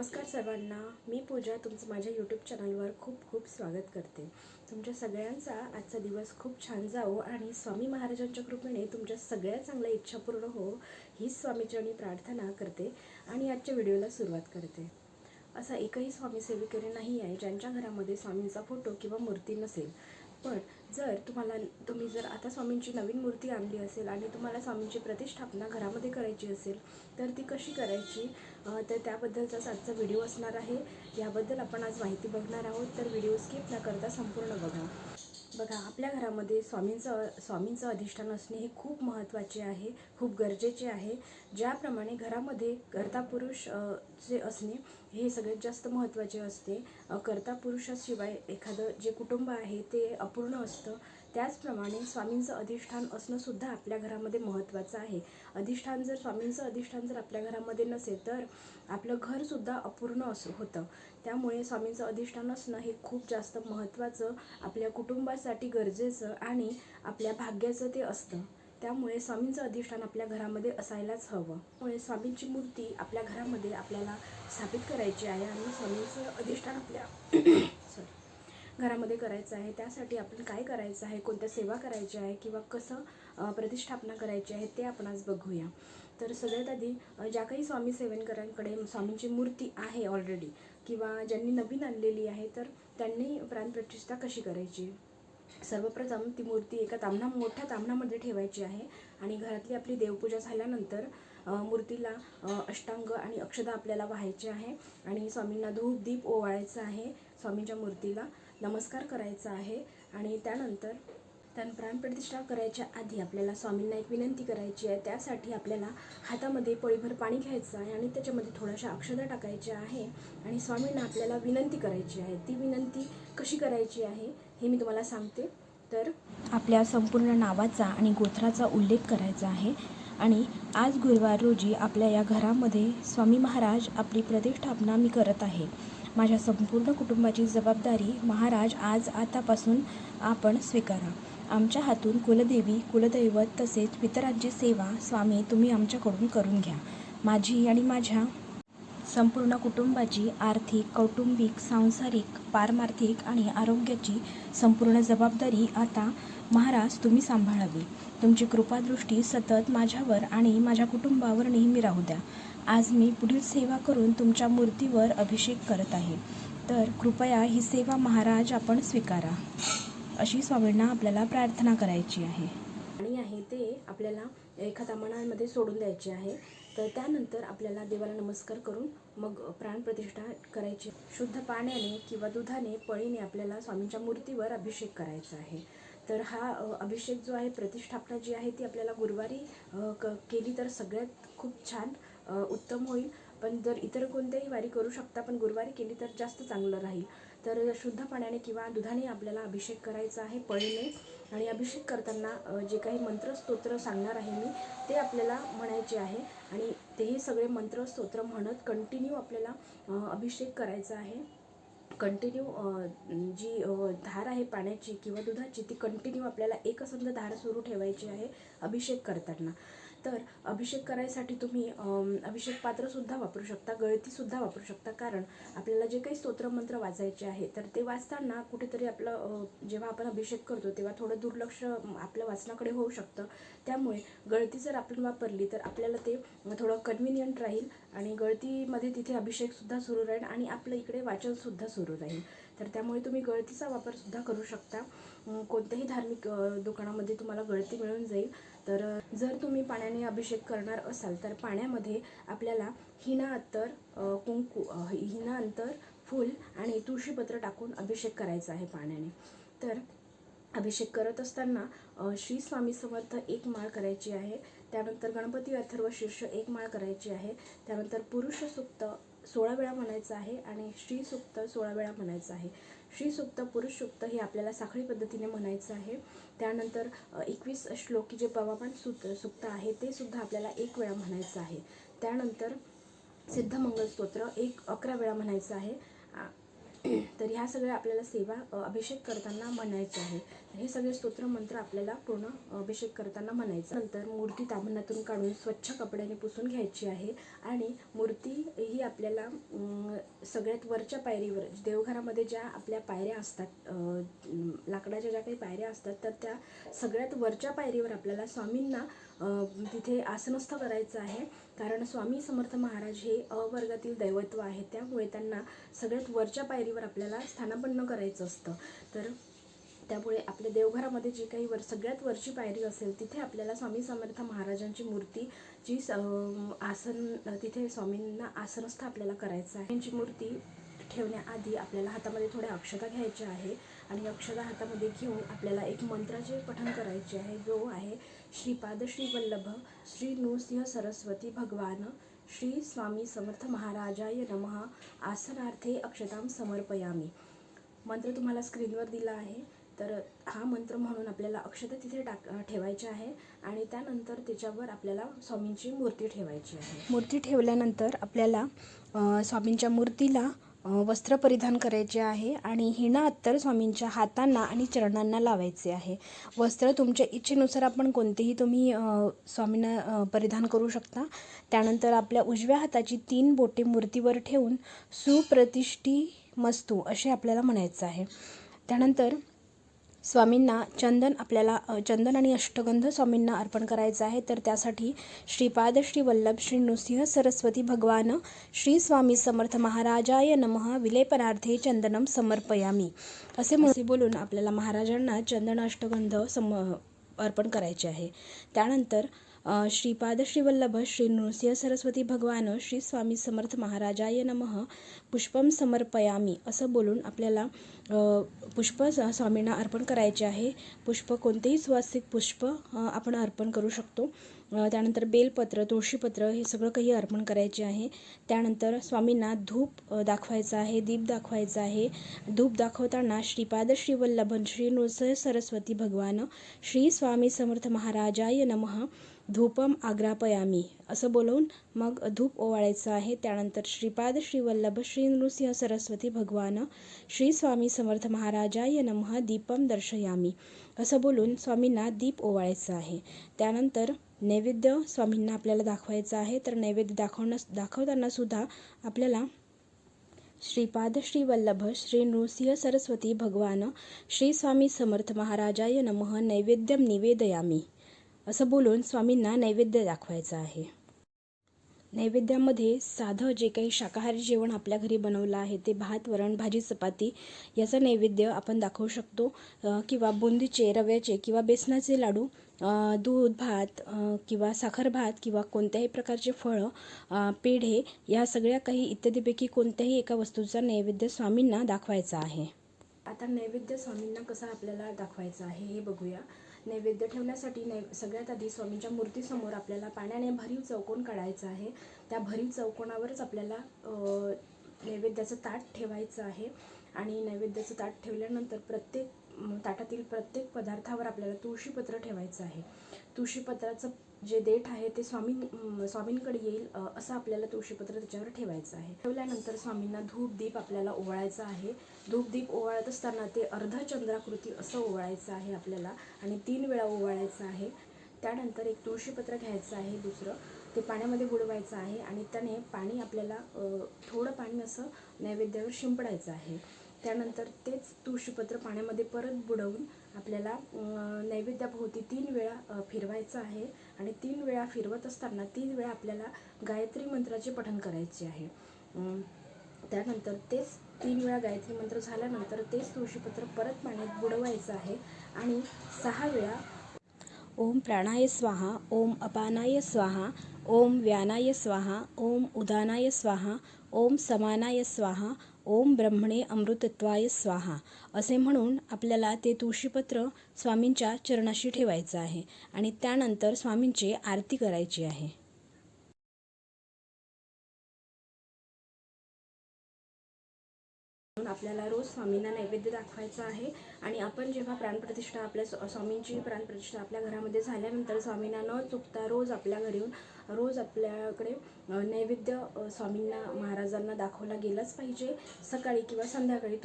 नमस्कार सर्वांना, मी पूजा तुमचं माझ्या यूट्यूब चॅनलवर खूप खूप स्वागत करते। तुमच्या सगळ्यांचा आजचा दिवस खूप छान जावो आणि स्वामी महाराजांच्या कृपेने तुमच्या सगळ्या चांगल्या इच्छा पूर्ण हो हीच स्वामीचरणी प्रार्थना करते आणि आजच्या व्हिडिओला सुरुवात करते। असा एकही स्वामी सेविकेने नाही आहे ज्यांच्या घरामध्ये स्वामींचा फोटो किंवा मूर्ती नसेल। पण जर तुम्ही जर आता स्वामींची नवीन मूर्ती आणली असेल आणि तुम्हाला स्वामींची प्रतिष्ठापना घरामध्ये करायची असेल तर ती कशी करायची तर त्याबद्दलचाच आजचा व्हिडिओ असणार आहे। याबद्दल आपण आज माहिती बघणार आहोत, तर व्हिडिओ स्किप न करता संपूर्ण बघा। आपल्या घरामध्ये स्वामींचं अधिष्ठान असणे हे खूप महत्त्वाचे आहे, खूप गरजेचे आहे। ज्याप्रमाणे घरामध्ये कर्ता पुरुष जे असणे हे सगळ्यात जास्त महत्त्वाचे असते। कर्ता पुरुषाशिवाय एखादं जे कुटुंब आहे ते अपूर्ण असतं। त्याचप्रमाणे स्वामींचं अधिष्ठान असणं सुद्धा आपल्या घरामध्ये महत्त्वाचं आहे। स्वामींचं अधिष्ठान जर आपल्या घरामध्ये नसेल तर आपलं घरसुद्धा अपूर्ण होतं। त्यामुळे स्वामींचं अधिष्ठान असणं हे खूप जास्त महत्त्वाचं, आपल्या कुटुंबासाठी गरजेचं आणि आपल्या भाग्याचं ते असतं। त्यामुळे स्वामींचं अधिष्ठान आपल्या घरामध्ये असायलाच हवं। त्यामुळे स्वामींची मूर्ती आपल्या घरामध्ये आपल्याला स्थापित करायची आहे आणि स्वामींचं अधिष्ठान आपल्या घरामध्ये करायचं आहे। त्यासाठी आपण काय करायचं आहे, कोणत्या सेवा करायच्या आहे किंवा कसं प्रतिष्ठापना करायची आहे ते आपण आज बघूया। तर सगळ्यात आधी ज्या काही स्वामी सेवनकरांकडे स्वामींची मूर्ती आहे ऑलरेडी किंवा ज्यांनी नवीन आणलेली आहे तर त्यांनी प्राणप्रतिष्ठा कशी करायची। सर्वप्रथम ती मूर्ती एका मोठ्या ताम्हणामध्ये ठेवायची आहे आणि घरातली आपली देवपूजा झाल्यानंतर मूर्तीला अष्टांग आणि अक्षदा आपल्याला वाहायचे आहे आणि स्वामींना धूप दीप ओवाळायचं आहे। स्वामींच्या मूर्तीला नमस्कार करायचा आहे आणि त्यानंतर प्राणप्रतिष्ठा करायच्या आधी आपल्याला स्वामींना एक विनंती करायची आहे। त्यासाठी आपल्याला हातामध्ये पळीभर पाणी घ्यायचं आहे आणि त्याच्यामध्ये थोड्याशा अक्षदा टाकायच्या आहे आणि स्वामींना आपल्याला विनंती करायची आहे। ती विनंती कशी करायची आहे हे मी तुम्हाला सांगते। तर आपल्या संपूर्ण नावाचा आणि गोत्राचा उल्लेख करायचा आहे आणि आज गुरुवार रोजी आपल्या या घरामध्ये स्वामी महाराज आपली प्रतिष्ठापना मी करत आहे। माझ्या संपूर्ण कुटुंबाची जबाबदारी महाराज आतापासून आपण स्वीकारा। आमच्या हातून कुलदेवी कुलदैवत तसेच पितरांची सेवा स्वामी तुम्ही आमच्याकडून करून घ्या। माझी आणि माझ्या संपूर्ण कुटुंबाची आर्थिक, कौटुंबिक, सांसारिक, पारमार्थिक आणि आरोग्याची संपूर्ण जबाबदारी आता महाराज तुम्ही सांभाळावी। तुमची कृपादृष्टी सतत माझ्यावर आणि माझ्या कुटुंबावर नेहमी राहू द्या। आज मी पुढील सेवा करून तुमच्या मूर्तीवर अभिषेक करत आहे, तर कृपया ही सेवा महाराज आपण स्वीकारा। अशी स्वामींना आपल्याला प्रार्थना करायची आहे। पाणी आहे ते आपल्याला एका ताम्हणामध्ये सोडून द्यायचे आहे। तर त्यानंतर आपल्याला देवाला नमस्कार करून मग प्राणप्रतिष्ठा करायची। शुद्ध पाण्याने किंवा दुधाने पळीने आपल्याला स्वामींच्या मूर्तीवर अभिषेक करायचा आहे। तर हा अभिषेक जो आहे, प्रतिष्ठापना जी आहे ती आपल्याला गुरुवारी केली तर सगळ्यात खूप छान उत्तम होईल। पण जर इतर कोणत्याही वारी करू शकता, पण गुरुवारी केली तर जास्त चांगलं राहील। तर शुद्ध पाण्याने किंवा दुधाने आपल्याला अभिषेक करायचा आहे पळीने आणि अभिषेक करताना जे काही मंत्र स्तोत्र सांगणार आहे मी ते आपल्याला म्हणायचे आहे आणि तेही सगळे मंत्र स्तोत्र म्हणत कंटिन्यू आपल्याला अभिषेक करायचा आहे। कंटिन्यू जी धार आहे पाण्याची किंवा दुधाची ती कंटिन्यू आपल्याला एकसंध धार सुरू ठेवायची आहे अभिषेक करताना। तर अभिषेक करायसाठी तुम्ही अभिषेक पात्रसुद्धा वापरू शकता, गळतीसुद्धा वापरू शकता। कारण आपल्याला जे काही स्तोत्रमंत्र वाचायचे आहे तर ते वाचताना कुठेतरी आपलं जेव्हा आपण अभिषेक करतो तेव्हा थोडं दुर्लक्ष आपल्या वाचनाकडे होऊ शकतं। त्यामुळे गळती जर आपण वापरली तर आपल्याला ते थोडं कन्व्हिनियंट राहील आणि गळतीमध्ये तिथे अभिषेकसुद्धा सुरू राहील आणि आपलं इकडे वाचनसुद्धा सुरू राहील। तर त्यामुळे तुम्ही गळतीचा वापरसुद्धा करू शकता। कोणत्याही धार्मिक दुकानामध्ये तुम्हाला गळती मिळून जाईल। तर जर तुम्ही पाण्याने अभिषेक करणार असाल तर पाण्यामध्ये आपल्याला हिना अत्तर, कुंकू, हिना अत्तर, फूल आणि तुळशीपत्र टाकून अभिषेक करायचा आहे पाण्याने। तर अभिषेक करत असताना श्री स्वामी समर्थ एक माळ करायची आहे। त्यानंतर गणपती अथर्व शीर्ष एक माळ करायची आहे। त्यानंतर पुरुष सूक्त 16 वेळा म्हणायचं आहे आणि श्री सूक्त 16 वेळा म्हणायचं आहे। श्री सूक्त, पुरुष सूक्त हे आपल्याला साखळी पद्धतीने म्हणायचं आहे। त्यानंतर 21 श्लोकी जे पवामान सूक्त आहे ते सुद्धा आपल्याला 1 वेळा म्हणायचं आहे। त्यानंतर सिद्धमंगल स्तोत्र 11 वेळा म्हणायचं आहे। तर ह्या सगळ्या आपल्याला सेवा अभिषेक करताना म्हणायचे आहे। हे सगळे स्तोत्र मंत्र आपल्याला पूर्ण अभिषेक करताना म्हणायचं. नंतर मूर्ती ताम्हनातून काढून स्वच्छ कपड्याने पुसून घ्यायची आहे आणि मूर्ती ही आपल्याला सगळ्यात वरच्या पायरीवर, देवघरामध्ये ज्या आपल्या पायऱ्या असतात, लाकडाच्या ज्या काही पायऱ्या असतात, तर त्या सगळ्यात वरच्या पायरीवर आपल्याला स्वामींना तिथे आसनस्थ करायचं आहे. कारण स्वामी समर्थ महाराज हे वर्गातील दैवत्व आहे, त्यामुळे त्यांना सगळ्यात वरच्या पायरीवर आपल्याला स्थानापन्न करायचं असतं. तर त्यामुळे आपल्या देवघरामध्ये जी काही सगळ्यात वरची पायरी असेल तिथे आपल्याला स्वामी समर्थ महाराजांची मूर्ती जी आसन, तिथे स्वामींना आसनस्थ आपल्याला करायचं आहे. त्यांची मूर्ती ठेवण्याआधी आपल्याला हातामध्ये थोड्या अक्षता घ्यायच्या आहे आणि अक्षता हातामध्ये घेऊन आपल्याला एक मंत्राचे पठण करायचे आहे, जो आहे श्रीपाद श्री वल्लभ श्री नृसिंह सरस्वती भगवान श्री स्वामी समर्थ महाराजाय नमः आसनार्थे अक्षतां समर्पयामी. मंत्र तुम्हाला स्क्रीनवर दिला आहे. तर हा मंत्र म्हणून आपल्याला अक्षता तिथे ठेवायची आहे आणि त्यानंतर त्याच्यावर आपल्याला स्वामींची मूर्ती ठेवायची आहे. मूर्ती ठेवल्यानंतर आपल्याला स्वामींच्या मूर्तीला वस्त्र परिधान करायचे आहे आणि हिना अत्तर स्वामींच्या हातांना आणि चरणांना लावायचे आहे. वस्त्र तुमच्या इच्छेनुसार आपण कोणतेही तुम्ही स्वामींना परिधान करू शकता. त्यानंतर आपल्या उजव्या हाताची 3 बोटे मूर्तीवर ठेवून सुप्रतिष्ठी मस्तू असे आपल्याला म्हणायचं आहे. त्यानंतर स्वामींना चंदन आणि अष्टगंध स्वामींना अर्पण करायचं आहे. तर त्यासाठी श्रीपाद श्री वल्लभ श्री नृसिंह सरस्वती भगवान श्री स्वामी समर्थ महाराजाय नमः विलेपनार्थे चंदनम समर्पयामी असे बोलून आपल्याला महाराजांना चंदन अष्टगंध अर्पण करायचे आहे. त्यानंतर श्रीपाद श्री वल्लभ श्री नृसिंह सरस्वती भगवान श्री स्वामी समर्थ महाराजाय नमः पुष्पम समर्पयामी असं बोलून आपल्याला पुष्प स्वामींना अर्पण करायचे आहे. पुष्प कोणतेही सुवासिक पुष्प आपण अर्पण करू शकतो. त्यानंतर बेलपत्र, तुळशीपत्र हे सगळं काही अर्पण करायचे आहे. त्यानंतर स्वामींना धूप दाखवायचा आहे, दीप दाखवायचा आहे. धूप दाखवताना श्रीपाद श्री वल्लभ श्री नृसिंह सरस्वती भगवान श्री स्वामी समर्थ महाराजाय नमः धूपम आग्रापयामी असं बोलवून मग धूप ओवाळायचं आहे. त्यानंतर श्रीपाद श्री वल्लभ श्री नृसिंह सरस्वती भगवान श्री स्वामी समर्थ महाराजाय नमः दीपम दर्शयामी असं बोलून स्वामींना दीप ओवाळायचं आहे. त्यानंतर नैवेद्य स्वामींना आपल्याला दाखवायचं आहे. तर नैवेद्य दाखवताना सुद्धा आपल्याला श्रीपाद श्री वल्लभ श्री नृसिंह सरस्वती भगवान श्री स्वामी समर्थ महाराजाय नमः नैवेद्यम निवेदयामी असं बोलून स्वामींना नैवेद्य दाखवायचं आहे. नैवेद्यामध्ये साधं जे काही शाकाहारी जेवण आपल्या घरी बनवलं आहे ते भात, वरण, भाजी, चपाती याचं नैवेद्य आपण दाखवू शकतो. किंवा बुंदीचे, रव्याचे किंवा बेसनाचे लाडू, दूध भात किंवा साखर भात किंवा कोणत्याही प्रकारचे फळं, पेढे या सगळ्या काही इत्यादीपैकी कोणत्याही एका वस्तूचा नैवेद्य स्वामींना दाखवायचा आहे. आता नैवेद्य स्वामींना कसा आपल्याला दाखवायचा आहे हे बघूया. नैवेद्य ठेवण्यासाठी सगळ्यात आधी स्वामींच्या मूर्तीसमोर आपल्याला पाण्याने भरीव चौकोन काढायचा आहे. त्या भरीव चौकोनावरच आपल्याला नैवेद्याचं ताट ठेवायचं आहे आणि नैवेद्याचं ताट ठेवल्यानंतर प्रत्येक ताटातील प्रत्येक पदार्थावर आपल्याला तुळशीपत्र ठेवायचं आहे. तुळशीपत्राचं जे देठ आहे ते स्वामींकडे येईल असं आपल्याला तुळशीपत्र त्याच्यावर ठेवायचं आहे. ठेवल्यानंतर स्वामींना धूप दीप आपल्याला ओवाळायचं आहे. धूप दीप ओवाळत असताना ते अर्धचंद्राकृती असं ओवाळायचं आहे आपल्याला आणि 3 वेळा ओवाळायचं आहे. त्यानंतर एक तुळशीपत्र घ्यायचं आहे, दुसरं ते पाण्यामध्ये बुडवायचं आहे आणि त्याने पाणी आपल्याला थोडं पाणी असं नैवेद्यावर शिंपडायचं आहे. त्यानंतर तेच तुळशीपत्र पाण्यामध्ये परत बुडवून आपल्याला नैवेद्याभोवती 3 वेळा फिरवायचं आहे आणि 3 वेळा फिरवत असताना 3 वेळा आपल्याला गायत्री मंत्राचे पठण करायचे आहे. त्यानंतर तेच 3 वेळा गायत्री मंत्र झाल्यानंतर तेच तुळशीपत्र परत पाण्यात बुडवायचं आहे आणि 6 वेळा ओम प्राणाय स्वाहा, ओम अपानाय स्वाहा, ओम व्यानाय स्वाहा, ओम उदानाय स्वाहा, ओम समानाय स्वाहा, ओम ब्रह्मणे अमृतत्वाय स्वाहा असे म्हणून आपल्याला ते तुळशीपत्र स्वामींच्या चरणाशी ठेवायचं आहे आणि त्यानंतर स्वामींची आरती करायची आहे. आपल्याला रोज स्वामींना नैवेद्य दाखवायचा आहे आणि आपण जेव्हा प्राणप्रतिष्ठा आपल्या स्वामींची प्राणप्रतिष्ठा आपल्या घरामध्ये झाल्यानंतर स्वामींना न चुकता रोज आपल्या घरी येऊन रोज आपल्याकडे नैवेद्य स्वामींना महाराजांना दाखवला गेलाच पाहिजे. सकाळी किंवा संध्याकाळी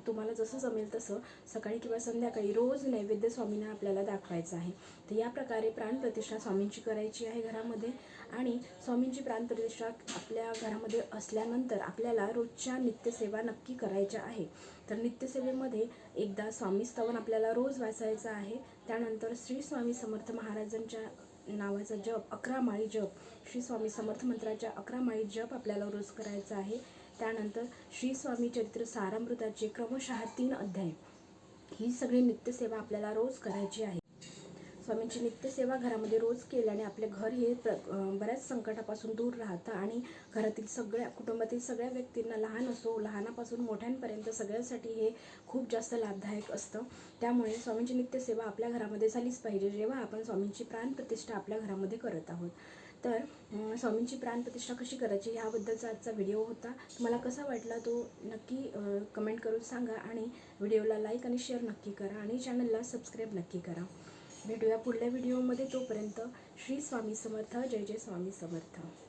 तुम्हाला जसं जमेल तसं सकाळी किंवा संध्याकाळी रोज नैवेद्य स्वामींना आपल्याला दाखवायचं आहे. तर या प्रकारे प्राणप्रतिष्ठा स्वामींची करायची आहे घरामध्ये. आणि स्वामींची प्राणप्रतिष्ठा आपल्या घरामध्ये असल्यानंतर आपल्याला रोजच्या नित्यसेवा नक्की करायच्या आहे. तर नित्यसेवेमध्ये एकदा स्वामी स्तवन आपल्याला रोज वाचायचं आहे. त्यानंतर श्री स्वामी समर्थ महाराजांच्या नावाचा जप 11 माळी जप, श्री स्वामी समर्थ मंत्राच्या 11 माळी जप आपल्याला रोज करायचा आहे. त्यानंतर श्री स्वामी चरित्र सारामृताचे क्रमशः 3 अध्याय, ही सगळी नित्यसेवा आपल्याला रोज करायची आहे. स्वामींची नित्यसेवा घरामध्ये रोज केल्याने आपले घर हे बऱ्याच संकटापासून दूर राहतं आणि घरातील कुटुंबातील सगळ्या व्यक्तींना, लहानापासून मोठ्यांपर्यंत सगळ्यांसाठी हे खूप जास्त लाभदायक असतं. त्यामुळे स्वामींची नित्यसेवा आपल्या घरामध्ये झालीच पाहिजे जेव्हा आपण स्वामींची प्राणप्रतिष्ठा आपल्या घरामध्ये करत आहोत. तर स्वामींची प्राणप्रतिष्ठा कशी करायची ह्याबद्दलचा आजचा व्हिडिओ होता. तुम्हाला कसा वाटला तो नक्की कमेंट करून सांगा आणि व्हिडिओला लाईक आणि शेअर नक्की करा आणि चॅनलला सबस्क्राईब नक्की करा. भेटूया पुढल्या व्हिडिओमध्ये. तोपर्यंत श्री स्वामी समर्थ. जय जय स्वामी समर्थ.